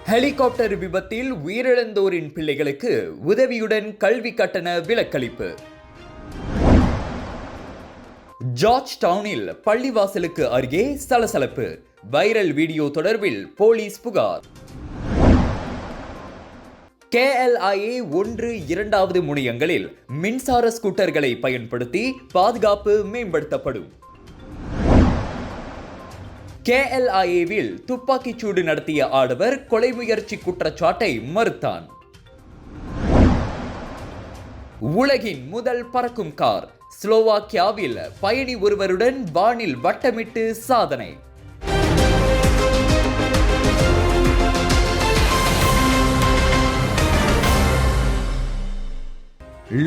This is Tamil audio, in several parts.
ஹெலிகாப்டர் விபத்தில் உயிரிழந்தோரின் பிள்ளைகளுக்கு உதவியுடன் கல்வி கட்டண விலக்களிப்பு. ஜார்ஜ் டவுனில் பள்ளிவாசலுக்கு அருகே சலசலப்பு. வைரல் வீடியோ தொடர்பில் போலீஸ் புகார். KLIA 1-2வது முனையங்களில் மின்சார ஸ்கூட்டர்களை பயன்படுத்தி பாதுகாப்பு மேம்படுத்தப்படும். KLIAவில் துப்பாக்கிச்சூடு நடத்திய ஆடவர் கொலை முயற்சி குற்றச்சாட்டை மறுத்தான். உலகின் முதல் பறக்கும் கார் ஸ்லோவாக்கியாவில் பயணி ஒருவருடன் வானில் வட்டமிட்டு சாதனை.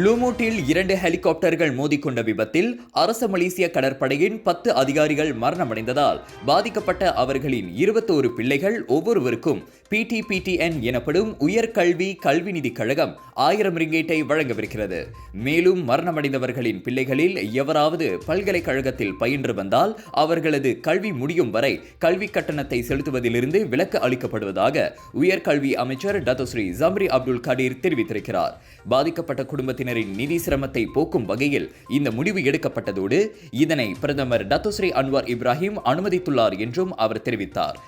லுமூட்டில் 2 ஹெலிகாப்டர்கள் மோதிக்கொண்ட விபத்தில் அரச மலேசிய கடற்படையின் 10 அதிகாரிகள் மரணமடைந்ததால் பாதிக்கப்பட்ட அவர்களின் 21 பிள்ளைகள் ஒவ்வொருவருக்கும் PTPTN எனப்படும் உயர்கல்வி கல்வி நிதி கழகம் 1000 ரிங்கேட்டை வழங்கவிருக்கிறது. மேலும் மரணமடைந்தவர்களின் பிள்ளைகளில் எவராவது பல்கலைக்கழகத்தில் பயின்று வந்தால் அவர்களது கல்வி முடியும் வரை கல்வி கட்டணத்தை செலுத்துவதிலிருந்து விலக்கு அளிக்கப்படுவதாக உயர்கல்வி அமைச்சர் டத்தோஸ்ரீ ஜம்ரி அப்துல் கடீர் தெரிவித்திருக்கிறார். பாதிக்கப்பட்ட குடும்பத்தினரின் நிதி சிரமத்தை போக்கும் வகையில் இந்த முடிவு எடுக்கப்பட்டதோடு இதனை பிரதமர் டத்தோஸ்ரீ அன்வார் இப்ராஹிம் அனுமதித்துள்ளார் என்றும் அவர் தெரிவித்தார்.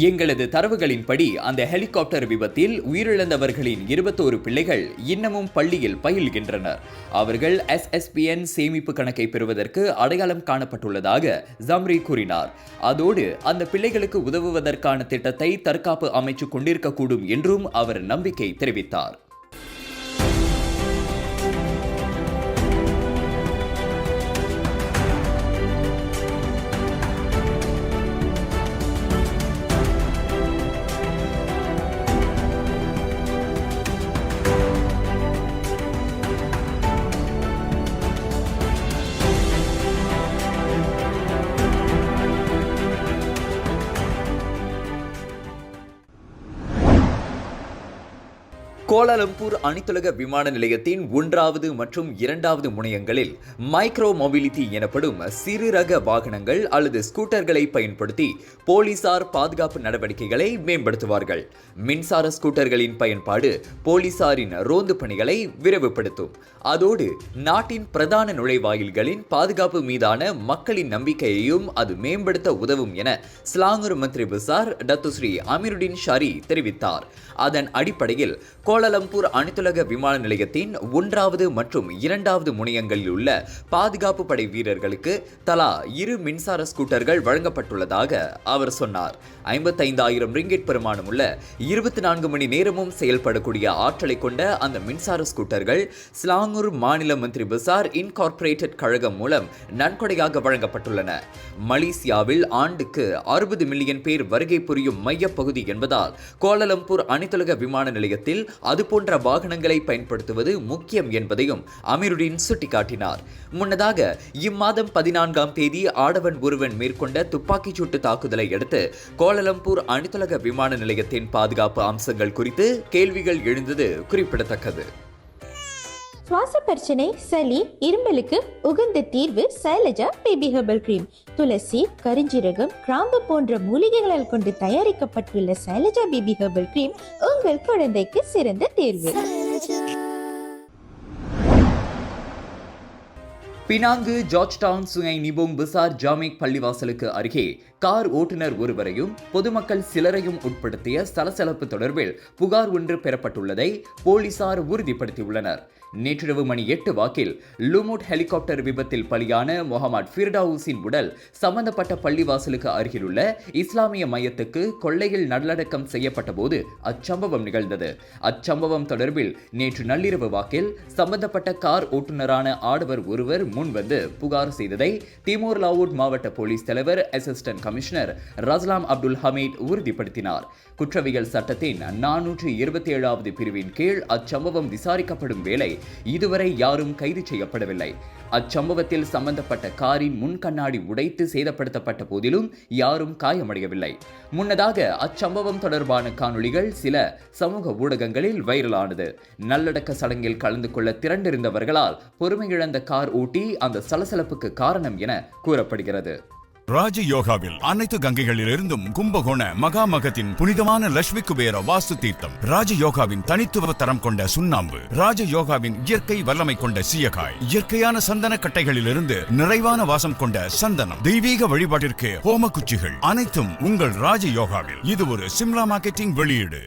எங்களது தரவுகளின்படி அந்த ஹெலிகாப்டர் விபத்தில் உயிரிழந்தவர்களின் 21 பிள்ளைகள் இன்னமும் பள்ளியில் பயில்கின்றனர். அவர்கள் SSPN சேமிப்பு கணக்கை பெறுவதற்கு அடையாளம் காணப்பட்டுள்ளதாக ஜம்ரி கூறினார். அதோடு அந்த பிள்ளைகளுக்கு உதவுவதற்கான திட்டத்தை தற்காப்பு அமைச்சு கொண்டிருக்கக்கூடும் என்றும் அவர் நம்பிக்கை தெரிவித்தார். கோலாலம்பூர் அனைத்துலக விமான நிலையத்தின் 1வது மற்றும் 2வது முனையங்களில் மைக்ரோ மொபிலிட்டி எனப்படும் சிறு ரக வாகனங்கள் அல்லது ஸ்கூட்டர்களை பயன்படுத்தி போலீசார் பாதுகாப்பு நடவடிக்கைகளை மேம்படுத்துவார்கள். மின்சார ஸ்கூட்டர்களின் பயன்பாடு போலீசாரின் ரோந்து பணிகளை விரைவுபடுத்தும். அதோடு நாட்டின் பிரதான நுழைவாயில்களின் பாதுகாப்பு மீதான மக்களின் நம்பிக்கையையும் அது மேம்படுத்த உதவும் என ஸ்லாங்கூர் மந்திரி பிசார் டத்தோஸ்ரீ அமீருடின் ஷாரி தெரிவித்தார். அதன் அடிப்படையில் கோலாலம்பூர் அனைத்துலக விமான நிலையத்தின் 1வது மற்றும் 2வது முனையங்களில் உள்ள பாதுகாப்பு படை வீரர்களுக்கு தலா 2 மின்சார ஸ்கூட்டர்கள் வழங்கப்பட்டுள்ளதாக அவர் சொன்னார். 55,000 ரிங்கெட் பெறுமானமுள்ள 24 மணி நேரமும் செயல்படக்கூடிய ஆற்றலை கொண்ட அந்த மின்சார ஸ்கூட்டர்கள் ஸ்லாங்கூர் மாநில மந்திரி பிசார் இன்கார்பரேட்டட் கழகம் மூலம் நன்கொடையாக வழங்கப்பட்டுள்ளன. மலேசியாவில் ஆண்டுக்கு 60 மில்லியன் பேர் வருகை புரியும் மையப்பகுதி என்பதால் கோலாலம்பூர் அனைத்துலக விமான நிலையத்தில் அதுபோன்ற வாகனங்களை பயன்படுத்துவது முக்கியம் என்பதையும் அமீருடின் சுட்டிக்காட்டினார். முன்னதாக இம்மாதம் 14ஆம் தேதி ஆடவன் ஒருவன் மேற்கொண்ட துப்பாக்கிச்சூட்டு தாக்குதலை அடுத்து கோலாலம்பூர் அனைத்துலக விமான நிலையத்தின் பாதுகாப்பு அம்சங்கள் குறித்து கேள்விகள் எழுந்தது குறிப்பிடத்தக்கது. சுவாச பிரச்சனை, சளி, இருமலுக்கு உகந்த தீர்வு சைலஜா பேபி ஹெர்பல் கிரீம். துளசி, கரிஞ்சீரகம், கிராம்பு போன்ற மூலிகைகளால் கொண்டு தயாரிக்கப்பட்டுள்ள சைலஜா பேபி ஹெர்பல் கிரீம் உங்கள் குழந்தைக்கு சிறந்த தேர்வு. Penang George Town Sungai Nibong Besar ஜாமிக் பள்ளிவாசலுக்கு அருகே கார் ஓட்டுநர் ஒருவரையும் பொதுமக்கள் சிலரையும் உட்படுத்திய சலசலப்பு தொடர்பில் புகார் ஒன்று பெறப்பட்டுள்ளதை போலீசார் உறுதிப்படுத்தியுள்ளனர். நேற்றிரவு மணி 8 வாக்கில் லுமூட் ஹெலிகாப்டர் விபத்தில் பலியான முகமது ஃபிர்டவுஸின் உடல் சம்பந்தப்பட்ட பள்ளிவாசலுக்கு அருகிலுள்ள இஸ்லாமிய மையத்துக்கு கொள்ளையில் நல்லடக்கம் செய்யப்பட்ட போது அச்சம்பவம் நிகழ்ந்தது. அச்சம்பவம் தொடர்பில் நேற்று நள்ளிரவு வாக்கில் சம்பந்தப்பட்ட கார் ஓட்டுநரான ஆடவர் ஒருவர் முன்வந்து புகார் செய்ததை திமோர் லாவூட் மாவட்ட போலீஸ் தலைவர் அசிஸ்டன்ட் கமிஷனர் ரஸ்லாம் அப்துல் ஹமீத் உறுதிப்படுத்தினார். குற்றவியல் சட்டத்தின் 427வது பிரிவின் கீழ் அச்சம்பவம் விசாரிக்கப்படும் வேளை இதுவரை யாரும் கைது செய்யப்படவில்லை. அச்சம்பவத்தில் சம்பந்தப்பட்ட காரின் முன் கண்ணாடி உடைத்து சேதப்படுத்தப்பட்ட போதிலும் யாரும் காயமடையவில்லை. முன்னதாக அச்சம்பவம் தொடர்பான காணொளிகள் சில சமூக ஊடகங்களில் வைரலானது. நல்லடக்க சடங்கில் கலந்து கொள்ள திரண்டிருந்தவர்களால் பொறுமையிழந்த கார் ஓட்டி அந்த சலசலப்புக்கு காரணம் என கூறப்படுகிறது. ராஜயோகாவில் அனைத்து கங்கைகளிலிருந்தும் கும்பகோண மகாமகத்தின் புனிதமான லட்சுமி குபேர வாஸ்து தீர்த்தம், ராஜயோகாவின் தனித்துவ தரம் கொண்ட சுண்ணாம்பு, ராஜயோகாவின் இயற்கை வல்லமை கொண்ட சீயக்காய், இயற்கையான சந்தன கட்டைகளிலிருந்து நிறைவான வாசம் கொண்ட சந்தனம், தெய்வீக வழிபாட்டிற்கு ஹோம குச்சிகள் அனைத்தும் உங்கள் ராஜயோகாவில். இது ஒரு சிம்லா மார்க்கெட்டிங் வெளியீடு.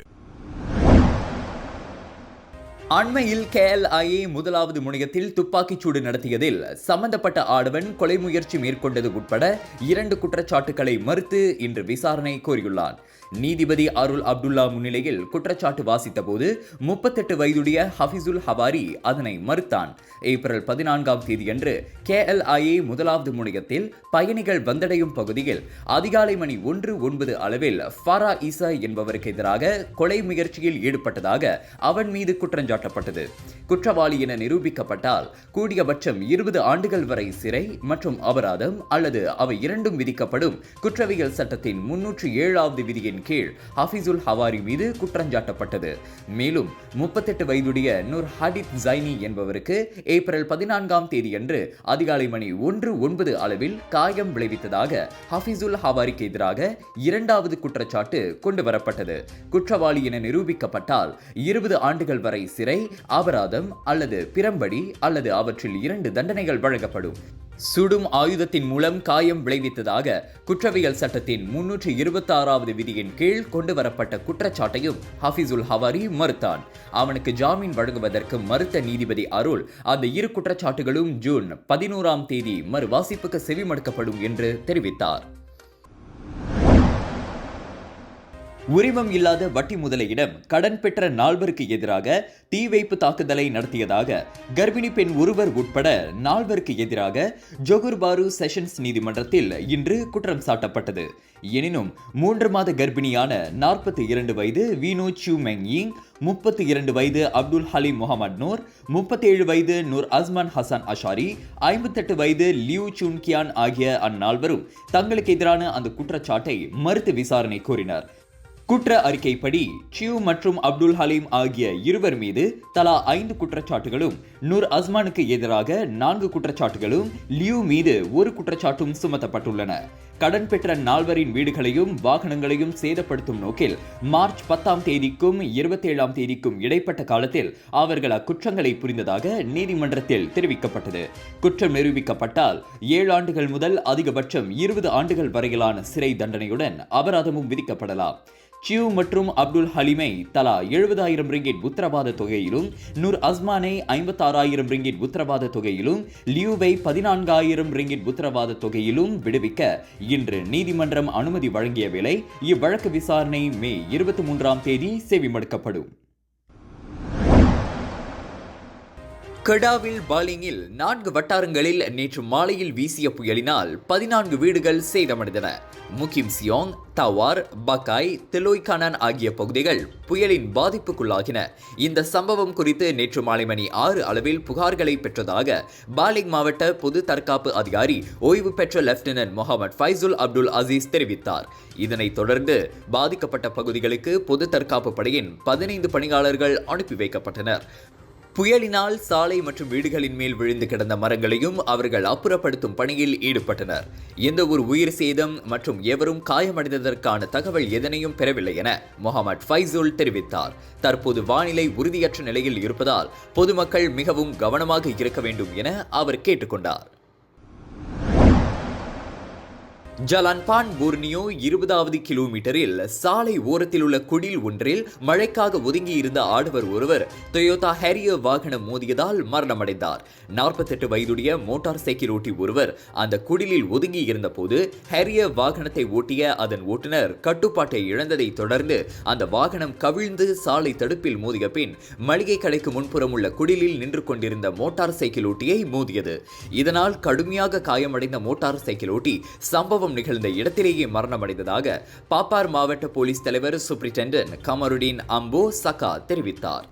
அண்மையில் KLIA முதலாவது முனையத்தில் துப்பாக்கிச்சூடு நடத்தியதில் சம்பந்தப்பட்ட ஆடவன் கொலை முயற்சி மேற்கொண்டது உட்பட 2 குற்றச்சாட்டுகளை மறுத்து இன்று விசாரணை கோரியுள்ளார். நீதிபதி அருள் அப்துல்லா முன்னிலையில் குற்றச்சாட்டு வாசித்த போது 38 வயதுடைய ஹஃபிசுல் ஹவாரி அதனை மறுத்தான். ஏப்ரல் 14ஆம் தேதியன்று KLIA முதலாவது முனையத்தில் பயணிகள் வந்தடையும் பகுதியில் அதிகாலை மணி 1:09 அளவில் ஃபாரா ஈசா என்பவருக்கு எதிராக கொலை முயற்சியில் ஈடுபட்டதாக அவன் மீது குற்றஞ்சாட்டப்பட்டது. குற்றவாளி என நிரூபிக்கப்பட்டால் கூடியபட்சம் 20 ஆண்டுகள் வரை சிறை மற்றும் அபராதம் அல்லது அவை இரண்டும் விதிக்கப்படும். குற்றவியல் சட்டத்தின் 307வது விதியின் கீழ் ஹஃபிசுல் ஹவாரி மீது குற்றஞ்சாட்டப்பட்டது. மேலும் 38 வயதுடைய நூர் ஹடித் ஜைனி என்பவருக்கு ஏப்ரல் 14ஆம் தேதியன்று அதிகாலை மணி 1:09 அளவில் காயம் விளைவித்ததாக ஹஃபிசுல் ஹவாரிக்கு எதிராக 2வது குற்றச்சாட்டு கொண்டு வரப்பட்டது. குற்றவாளி என நிரூபிக்கப்பட்டால் 20 ஆண்டுகள் வரை சிறை, அபராதம் அல்லது பிரம்படி அல்லது அவற்றில் 2 தண்டனைகள் வழங்கப்படும். சுடும் ஆயுதத்தின் மூலம் காயம் விளைவித்ததாக குற்றவியல் சட்டத்தின் 326வது விதியின் கீழ் கொண்டு வரப்பட்ட குற்றச்சாட்டையும் ஹஃபிசுல் ஹவாரி மறுத்தான். அவனுக்கு ஜாமீன் வழங்குவதற்கு மறுத்த நீதிபதி அருள் அந்த 2 குற்றச்சாட்டுகளும் ஜூன் 11ஆம் தேதி மறுவாசிப்புக்கு செவிமடுக்கப்படும் என்று தெரிவித்தார். உரிமம் இல்லாத வட்டி முதலையிடம் கடன் பெற்ற 4 எதிராக தீ வைப்பு தாக்குதலை நடத்தியதாக கர்ப்பிணி பெண் ஒருவர் உட்பட 4 எதிராக ஜொகூர் பாரு செஷன்ஸ் நீதிமன்றத்தில் இன்று குற்றம் சாட்டப்பட்டது. எனினும் 3 மாத கர்ப்பிணியான 42 வயது வீனோ சூ மெங்யிங், 32 வயது அப்துல் ஹலீம் முகமது நூர், 37 வயது நூர் அஸ்மான் ஹசன் அஷாரி, 58 வயது லியூ சூன் கியான் ஆகிய அந்நால்வரும் தங்களுக்கு எதிரான அந்த குற்றச்சாட்டை மறுத்து விசாரணை கோரினர். குற்ற அறிக்கைப்படி சியூ மற்றும் அப்துல் ஹலீம் ஆகிய இருவர் மீது தலா 5 குற்றச்சாட்டுகளும், நூர் அஸ்மானுக்கு எதிராக 4 குற்றச்சாட்டுகளும், லியூ மீது 1 குற்றச்சாட்டும் சுமத்தப்பட்டுள்ளன. கடன் பெற்ற 4 வீடுகளையும் வாகனங்களையும் சேதப்படுத்தும் நோக்கில் மார்ச் 10ஆம் தேதிக்கும் 27ஆம் தேதிக்கும் இடைப்பட்ட காலத்தில் அவர்கள் அக்குற்றங்களை புரிந்ததாக நீதிமன்றத்தில் தெரிவிக்கப்பட்டது. குற்றம் நிரூபிக்கப்பட்டால் 7 ஆண்டுகள் முதல் அதிகபட்சம் 20 ஆண்டுகள் வரையிலான சிறை தண்டனையுடன் அபராதமும் விதிக்கப்படலாம். சியூ மற்றும் அப்துல் ஹலீமை தலா 70,000 ரிங்கிட் உத்தரவாத தொகையிலும், நூர் அஸ்மானை 56,000 ரிங்கிட் உத்தரவாத தொகையிலும், லியூவை 14,000 ரிங்கிட் உத்தரவாத தொகையிலும் விடுவிக்க இன்று நீதிமன்றம் அனுமதி வழங்கிய வேளை இவ்வழக்கு விசாரணை மே 23ஆம் தேதி செவிமடுக்கப்படும். கெடாவில் பாலிங்கில் 4 வட்டாரங்களில் நேற்று மாலையில் வீசிய புயலினால் 14 வீடுகள் சேதமடைந்தன. முகிம் சியோங், தவார், பக்காய், தெலோய் கனான் ஆகிய பகுதிகள் புயலின் பாதிப்புக்குள்ளாகின. இந்த சம்பவம் குறித்து நேற்று மாலை மணி 6 அளவில் புகார்களை பெற்றதாக பாலிங் மாவட்ட பொது தற்காப்பு அதிகாரி ஓய்வு பெற்ற லெப்டினன்ட் முகமது ஃபைசுல் அப்துல் அசீஸ் தெரிவித்தார். இதனைத் தொடர்ந்து பாதிக்கப்பட்ட பகுதிகளுக்கு பொது தற்காப்பு படையின் 15 பணியாளர்கள் அனுப்பி வைக்கப்பட்டனர். புயலினால் சாலை மற்றும் வீடுகளின் மேல் விழுந்து கிடந்த மரங்களையும் அவர்கள் அப்புறப்படுத்தும் பணியில் ஈடுபட்டனர். எந்த ஒரு உயிர் சேதம் மற்றும் எவரும் காயமடைந்ததற்கான தகவல் எதனையும் பெறவில்லை என முகமது ஃபைசுல் தெரிவித்தார். தற்போது வானிலை உறுதியற்ற நிலையில் இருப்பதால் பொதுமக்கள் மிகவும் கவனமாக இருக்க வேண்டும் என அவர் கேட்டுக்கொண்டார். ஜலான்பான் போர்னியோ 20வது கிலோமீட்டரில் சாலை ஓரத்தில் உள்ள குடில் ஒன்றில் மழைக்காக ஒதுங்கியிருந்த ஆடவர் ஒருவர் டொயோட்டா ஹேரியர் வாகனம் மோதியதால் மரணமடைந்தார். 48 வயதுடைய மோட்டார் சைக்கிள் ஓட்டி ஒருவர் அந்த குடிலில் ஒதுங்கி இருந்த போது ஹேரியர் வாகனத்தை ஓட்டிய அதன் ஓட்டுநர் கட்டுப்பாட்டை இழந்ததை தொடர்ந்து அந்த வாகனம் கவிழ்ந்து சாலை தடுப்பில் மோதிய பின் மளிகை கடைக்கு முன்புறம் உள்ள குடிலில் நின்று கொண்டிருந்த மோட்டார் சைக்கிள் ஓட்டியை மோதியது. இதனால் கடுமையாக காயமடைந்த மோட்டார் சைக்கிள் ஓட்டி சம்பவம் நிகழ்ந்த இடத்திலேயே மரணமடைந்ததாக பாப்பார் மாவட்ட போலீஸ் தலைவர் சூப்பரிண்டென்டென்ட் கமருடீன் அம்போ சகா தெரிவித்தார்.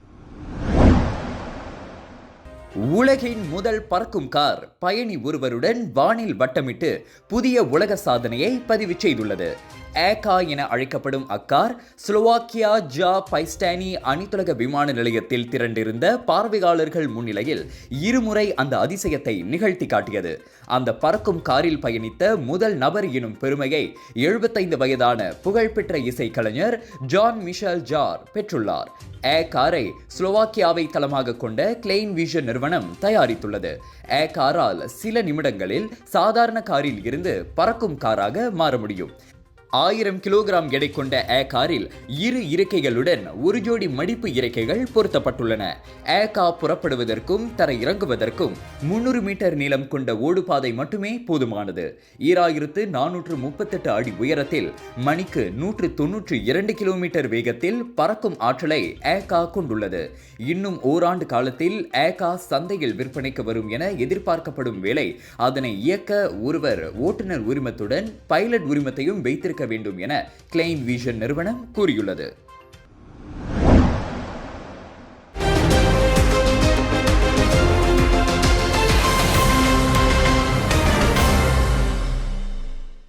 உலகின் முதல் பறக்கும் கார் பயணி ஒருவருடன் வானில் வட்டமிட்டு புதிய உலக சாதனையை பதிவு செய்துள்ளது. ஏகா என அழைக்கப்படும் அக்கார் ஸ்லோவாக்கியா ஜா பைஸ்டானி அனைத்துலக விமான நிலையத்தில் திரண்டிருந்த பார்வையாளர்கள் முன்னிலையில் இருமுறை அந்த அதிசயத்தை நிகழ்த்தி காட்டியது. அந்த பறக்கும் காரில் பயணித்த முதல் நபர் எனும் பெருமையை 75 வயதான புகழ்பெற்ற இசைக்கலைஞர் ஜான் மிஷேல் ஜார் பெற்றுள்ளார். ஏகாரை ஸ்லோவாக்கியாவை தளமாக கொண்ட கிளைன் விஷன் நிறுவனம் தயாரித்துள்ளது. ஏகாரால் சில நிமிடங்களில் சாதாரண காரில் இருந்து பறக்கும் காராக மாற முடியும். 1000 கிலோகிராம் எடை கொண்ட ஏகாரில் 2 இருக்கைகளுடன் ஒரு ஜோடி மடிப்பு இறக்கைகள் பொருத்தப்பட்டுள்ளன. ஏகா புறப்படுவதற்கும் தர இறங்குவதற்கும் 300 மீட்டர் நீளம் கொண்ட ஓடுபாதை மட்டுமே போதுமானது. 2438 அடி உயரத்தில் மணிக்கு 192 கிலோமீட்டர் வேகத்தில் பறக்கும் ஆற்றலை ஏகா கொண்டுள்ளது. இன்னும் ஓராண்டு காலத்தில் ஏகா சந்தையில் விற்பனைக்கு வரும் என எதிர்பார்க்கப்படும் வேளை அதனை இயக்க ஒருவர் ஓட்டுநர் உரிமத்துடன் பைலட் உரிமத்தையும் வைத்திருக்க வேண்டும் என கிளைன் விஷன் நிறுவனம் கூறியுள்ளது.